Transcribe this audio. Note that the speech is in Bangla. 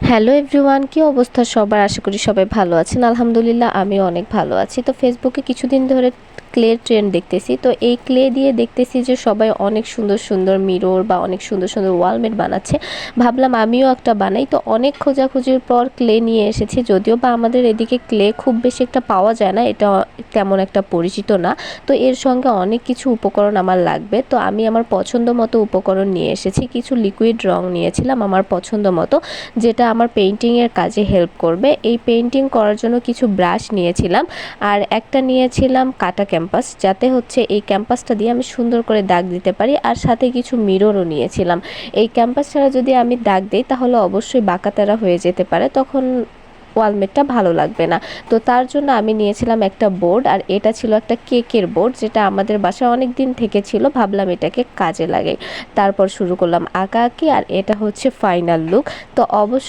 হ্যালো এভরিওয়ান, কি অবস্থা সবার? আশা করি সবাই ভালো আছেন। আলহামদুলিল্লাহ আমিও অনেক ভালো আছি। তো ফেসবুকে কিছুদিন ধরে ক্লের ট্রেন্ড দেখতেছি। তো এই ক্লে দিয়ে দেখতেছি যে সবাই অনেক সুন্দর সুন্দর মিরর বা অনেক সুন্দর সুন্দর ওয়ালমেট বানাচ্ছে। ভাবলাম আমিও একটা বানাই। তো অনেক খোঁজাখুঁজির পর ক্লে নিয়ে এসেছি, যদিও বা আমাদের এদিকে ক্লে খুব বেশি একটা পাওয়া যায় না, এটা তেমন একটা পরিচিত না। তো এর সঙ্গে অনেক কিছু উপকরণ আমার লাগবে। তো আমি আমার পছন্দ মতো উপকরণ নিয়ে এসেছি। কিছু লিকুইড রং নিয়েছিলাম আমার পছন্দ মতো, যেটা আমার পেইন্টিংয়ের কাজে হেল্প করবে। এই পেইন্টিং করার জন্য কিছু ব্রাশ নিয়েছিলাম, আর একটা নিয়েছিলাম কাটা ক্যাম্পাস, যাতে হচ্ছে এই ক্যাম্পাসটা দিয়ে আমি সুন্দর করে দাগ দিতে পারি। আর সাথে কিছু মিররও নিয়েছিলাম। এই ক্যাম্পাস ছাড়া যদি আমি দাগ দিই তাহলে অবশ্যই বাঁকাতেরা হয়ে যেতে পারে, তখন ওয়ালমেটটা ভালো লাগবে না। তো তার জন্য আমি নিয়েছিলাম একটা বোর্ড, আর এটা ছিল একটা কেকের বোর্ড, যেটা আমাদের বাসায় অনেক দিন থেকে ছিল। ভাবলাম এটাকে কাজে লাগাই। তারপর শুরু করলাম আঁকাআঁকি, আর এটা হচ্ছে ফাইনাল লুক। তো অবশ্যই